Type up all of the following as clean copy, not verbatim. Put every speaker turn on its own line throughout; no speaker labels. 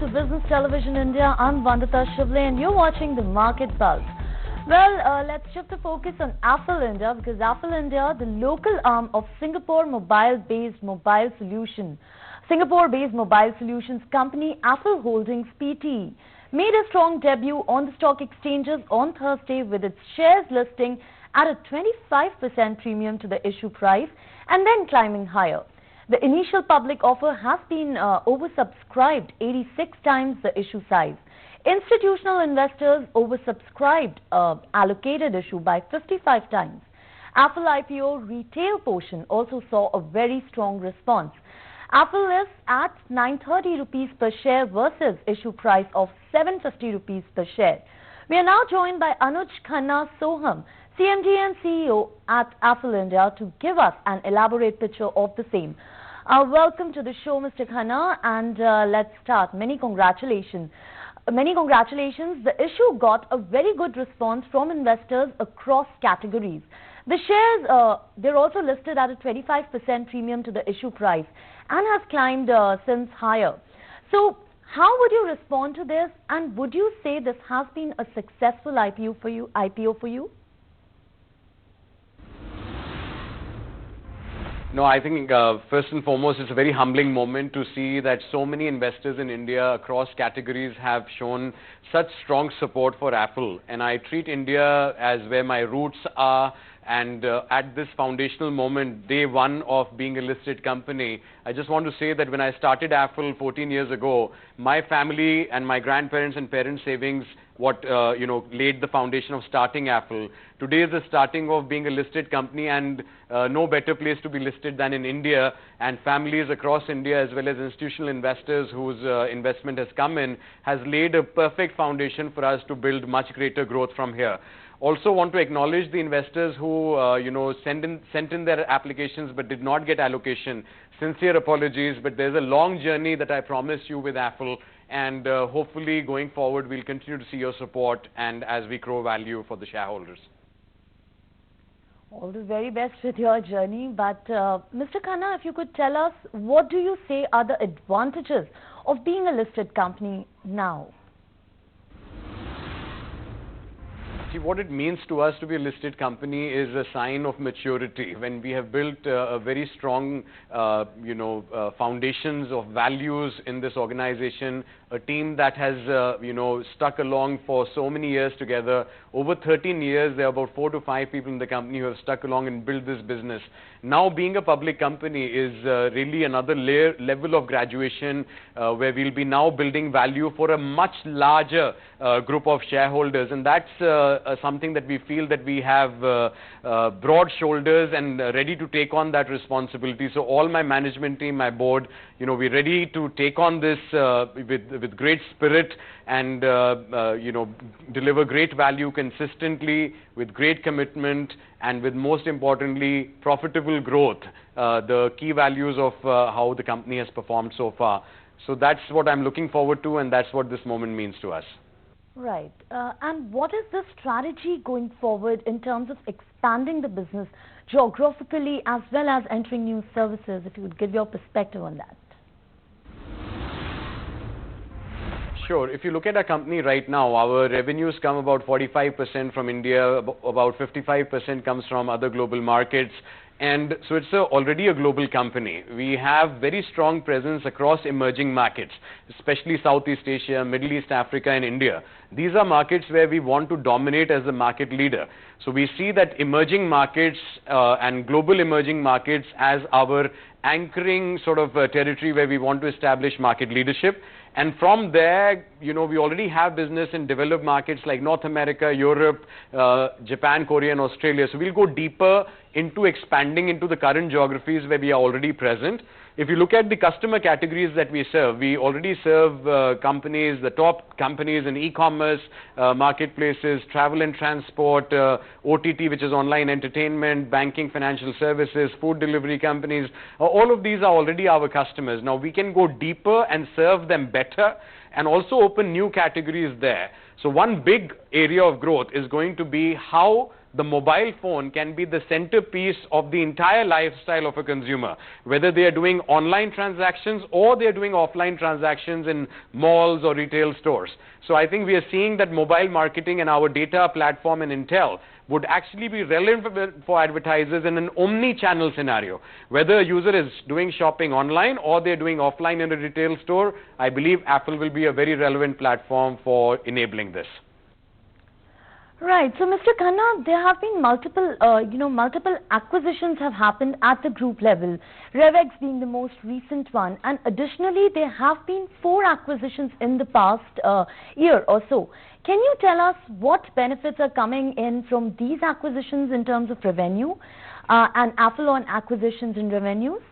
to Business Television India. I'm Vandita Shivle and you're watching the Market Buzz. Well, let's shift the focus on Affle India because Affle India, the local arm of Singapore-based mobile solutions company Affle Holdings Pte. made a strong debut on the stock exchanges on Thursday with its shares listing at a 25% premium to the issue price and then climbing higher. The initial public offer has been oversubscribed 86 times the issue size. Institutional investors oversubscribed allocated issue by 55 times. Affle IPO retail portion also saw a very strong response. Affle is at 930 rupees per share versus issue price of 750 rupees per share. We are now joined by Anuj Khanna, Sohum, CMD and CEO at Affle India, to give us an elaborate picture of the same. Welcome to the show, Mr. Khanna, and let's start. Many congratulations. The issue got a very good response from investors across categories. The shares, they're also listed at a 25% premium to the issue price and has climbed since higher. So, how would you respond to this, and would you say this has been a successful IPO for you?
No, I think first and foremost, it's a very humbling moment to see that so many investors in India across categories have shown such strong support for Affle. And I treat India as where my roots are. And at this foundational moment, day one of being a listed company, I just want to say that when I started Affle 14 years ago, my family and my grandparents and parents' savings laid the foundation of starting Affle. Today is the starting of being a listed company, and no better place to be listed than in India. And families across India, as well as institutional investors whose investment has come in, has laid a perfect foundation for us to build much greater growth from here. Also want to acknowledge the investors who sent in their applications but did not get allocation. Sincere apologies, but there's a long journey that I promised you with Affle, and hopefully going forward we'll continue to see your support and as we grow value for the shareholders.
All the very best with your journey, but Mr. Khanna, if you could tell us, what do you say are the advantages of being a listed company now?
See, what it means to us to be a listed company is a sign of maturity. When we have built a very strong, foundations of values in this organization, a team that has, stuck along for so many years together. Over 13 years, there are about 4 to 5 people in the company who have stuck along and built this business. Now, being a public company is really another level of graduation where we'll be now building value for a much larger group of shareholders. And that's something that we feel that we have broad shoulders and ready to take on that responsibility. So all my management team, my board, we're ready to take on this with great spirit and, deliver great value consistently with great commitment and with, most importantly, profitable growth, the key values of how the company has performed so far. So that's what I'm looking forward to, and that's what this moment means to us.
Right. And what is the strategy going forward in terms of expanding the business geographically as well as entering new services? If you would give your perspective on that.
Sure. If you look at our company right now, our revenues come about 45% from India, about 55% comes from other global markets. And so it's already a global company. We have very strong presence across emerging markets, especially Southeast Asia, Middle East, Africa, and India. These are markets where we want to dominate as the market leader. So we see that emerging markets and global emerging markets as our anchoring sort of territory where we want to establish market leadership. And from there, we already have business in developed markets like North America, Europe, Japan, Korea, and Australia. So we'll go deeper into expanding into the current geographies where we are already present. If you look at the customer categories that we serve, we already serve companies, the top companies in e-commerce, marketplaces, travel and transport, OTT, which is online entertainment, banking, financial services, food delivery companies. All of these are already our customers. Now, we can go deeper and serve them better and also open new categories there. So one big area of growth is going to be how the mobile phone can be the centerpiece of the entire lifestyle of a consumer, whether they are doing online transactions or they are doing offline transactions in malls or retail stores. So I think we are seeing that mobile marketing and our data platform and Intel would actually be relevant for advertisers in an omni-channel scenario. Whether a user is doing shopping online or they're doing offline in a retail store, I believe Affle will be a very relevant platform for enabling this.
Right. So, Mr. Khanna, there have been multiple acquisitions have happened at the group level, Revex being the most recent one. And additionally, there have been 4 acquisitions in the past year or so. Can you tell us what benefits are coming in from these acquisitions in terms of revenue and Affle on acquisitions and revenues?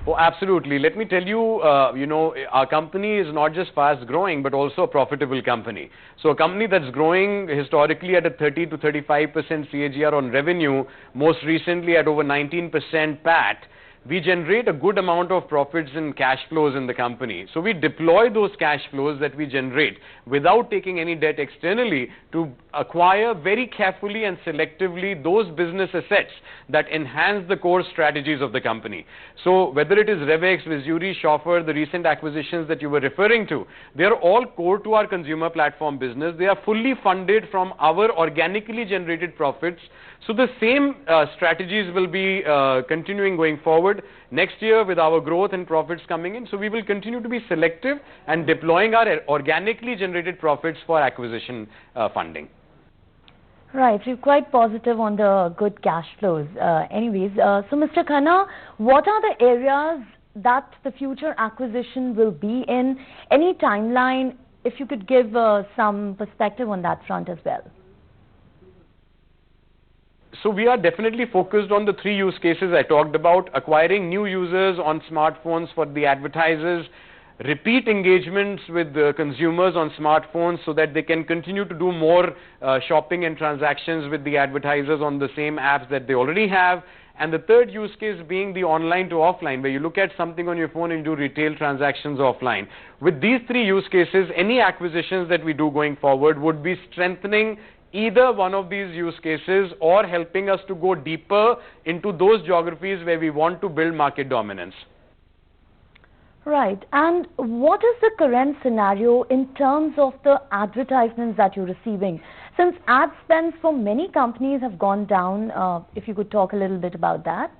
Oh, absolutely. Let me tell you, our company is not just fast growing, but also a profitable company. So a company that's growing historically at a 30 to 35% CAGR on revenue, most recently at over 19% PAT, we generate a good amount of profits and cash flows in the company. So we deploy those cash flows that we generate without taking any debt externally to acquire very carefully and selectively those business assets that enhance the core strategies of the company. So whether it is Revex, Vizuri, Chauffeur, the recent acquisitions that you were referring to, they are all core to our consumer platform business. They are fully funded from our organically generated profits. So the same strategies will be continuing going forward next year with our growth and profits coming in. So we will continue to be selective and deploying our organically generated profits for acquisition funding.
Right, so you're quite positive on the good cash flows. So Mr. Khanna, what are the areas that the future acquisition will be in? Any timeline, if you could give some perspective on that front as well.
So we are definitely focused on the 3 use cases I talked about: acquiring new users on smartphones for the advertisers, repeat engagements with the consumers on smartphones so that they can continue to do more shopping and transactions with the advertisers on the same apps that they already have. And the third use case being the online to offline, where you look at something on your phone and do retail transactions offline. With these 3 use cases, any acquisitions that we do going forward would be strengthening either one of these use cases or helping us to go deeper into those geographies where we want to build market dominance.
Right. And what is the current scenario in terms of the advertisements that you're receiving? Since ad spends for many companies have gone down, if you could talk a little bit about that.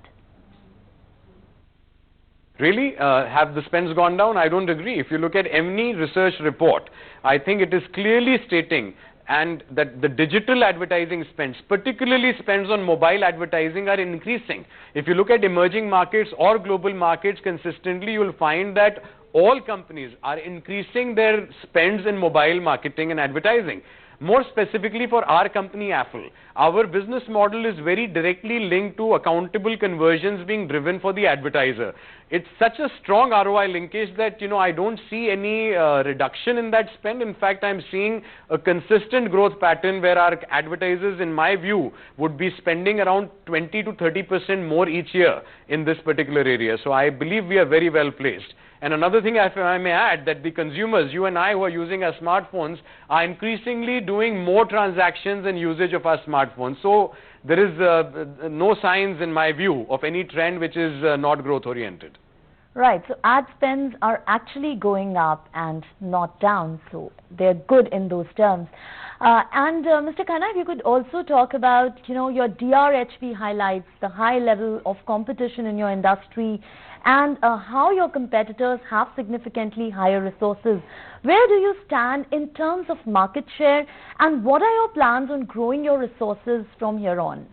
Really? Have the spends gone down? I don't agree. If you look at any research report, I think it is clearly stating and that the digital advertising spends, particularly spends on mobile advertising, are increasing. If you look at emerging markets or global markets consistently, you will find that all companies are increasing their spends in mobile marketing and advertising. More specifically for our company, Affle, our business model is very directly linked to accountable conversions being driven for the advertiser. It's such a strong ROI linkage that, I don't see any reduction in that spend. In fact, I'm seeing a consistent growth pattern where our advertisers, in my view, would be spending around 20 to 30% more each year in this particular area. So I believe we are very well placed. And another thing, if I may add, that the consumers, you and I who are using our smartphones, are increasingly doing more transactions and usage of our smartphones. So there is no signs, in my view, of any trend which is not growth oriented.
Right. So ad spends are actually going up and not down. So they're good in those terms. Mr. Khanna, if you could also talk about, your DRHP highlights the high level of competition in your industry and how your competitors have significantly higher resources. Where do you stand in terms of market share, and what are your plans on growing your resources from here on?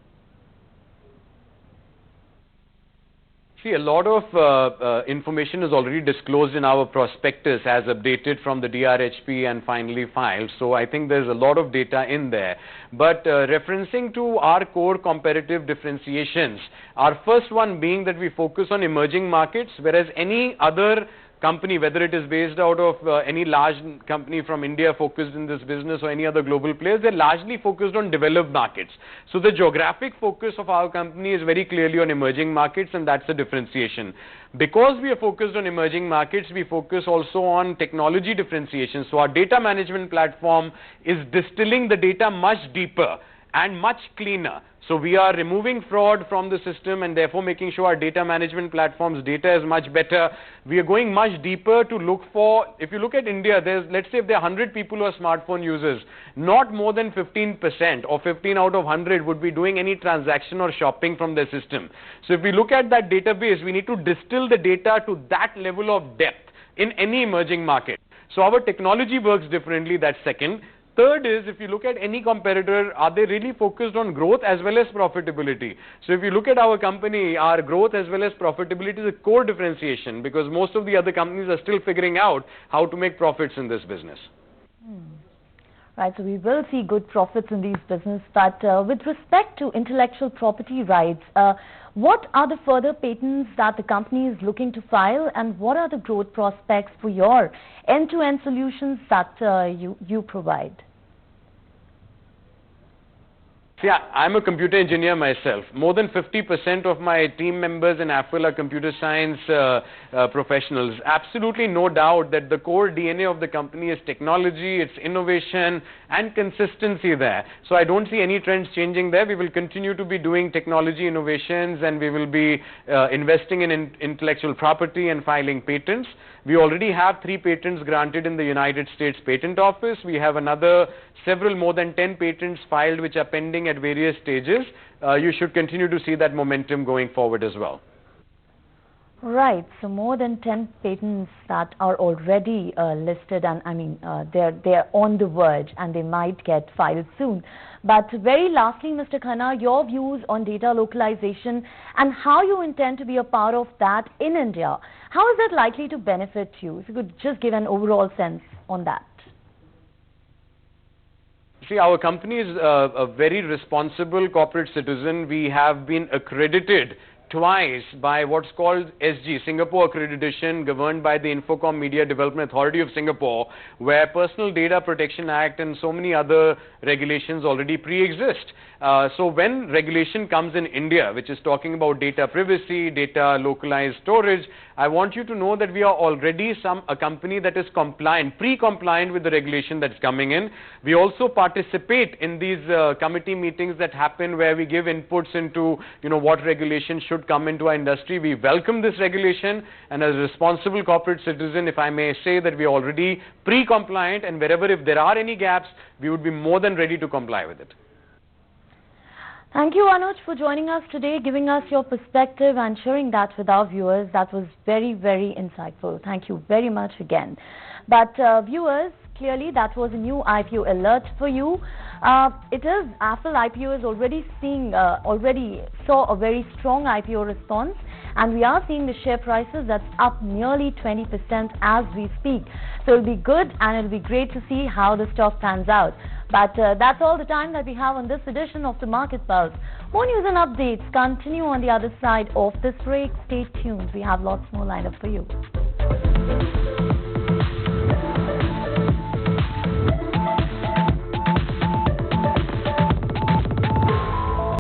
See, a lot of information is already disclosed in our prospectus as updated from the DRHP and finally filed. So I think there's a lot of data in there. But referencing to our core competitive differentiations, our first one being that we focus on emerging markets, whereas any other company, whether it is based out of any large company from India focused in this business or any other global players, they're largely focused on developed markets. So the geographic focus of our company is very clearly on emerging markets, and that's the differentiation. Because we are focused on emerging markets, we focus also on technology differentiation. So our data management platform is distilling the data much deeper and much cleaner. So we are removing fraud from the system and therefore making sure our data management platform's data is much better. We are going much deeper to look for, if you look at India, let's say if there are 100 people who are smartphone users, not more than 15% or 15 out of 100 would be doing any transaction or shopping from their system. So if we look at that database, we need to distill the data to that level of depth in any emerging market. So our technology works differently, that's second. Third is, if you look at any competitor, are they really focused on growth as well as profitability? So if you look at our company, our growth as well as profitability is a core differentiation, because most of the other companies are still figuring out how to make profits in this business.
Right, so we will see good profits in these business, but with respect to intellectual property rights, what are the further patents that the company is looking to file, and what are the growth prospects for your end-to-end solutions that you provide?
See, I'm a computer engineer myself. More than 50% of my team members in Affle are computer science professionals. Absolutely no doubt that the core DNA of the company is technology, it's innovation and consistency there. So I don't see any trends changing there. We will continue to be doing technology innovations, and we will be investing in intellectual property and filing patents. We already have 3 patents granted in the United States Patent Office. We have another more than 10 patents filed which are pending at various stages. You should continue to see that momentum going forward as well.
Right, so more than 10 patents that are already listed, and I mean they're on the verge and they might get filed soon. But very lastly, Mr. Khanna, your views on data localization and how you intend to be a part of that in India. How is that likely to benefit you? If you could just give an overall sense on that.
See, our company is a very responsible corporate citizen. We have been accredited twice by what's called SG, Singapore Accreditation, governed by the Infocomm Media Development Authority of Singapore, where Personal Data Protection Act and so many other regulations already pre-exist. So when regulation comes in India, which is talking about data privacy, data localized storage, I want you to know that we are already a company that is compliant, pre-compliant with the regulation that's coming in. We also participate in these committee meetings that happen where we give inputs into, what regulation should come into our industry. We welcome this regulation, and as a responsible corporate citizen, if I may say, that we are already pre-compliant, and wherever if there are any gaps, we would be more than ready to comply with it.
Thank you, Anuj, for joining us today, giving us your perspective and sharing that with our viewers. That was very, very insightful. Thank you very much again. But viewers, clearly that was a new IPO alert for you. Affle IPO is already saw a very strong IPO response, and we are seeing the share prices that's up nearly 20% as we speak. So it'll be good and it'll be great to see how the stock pans out. But that's all the time that we have on this edition of the Market Pulse. More news and updates continue on the other side of this break. Stay tuned. We have lots more lined up for you.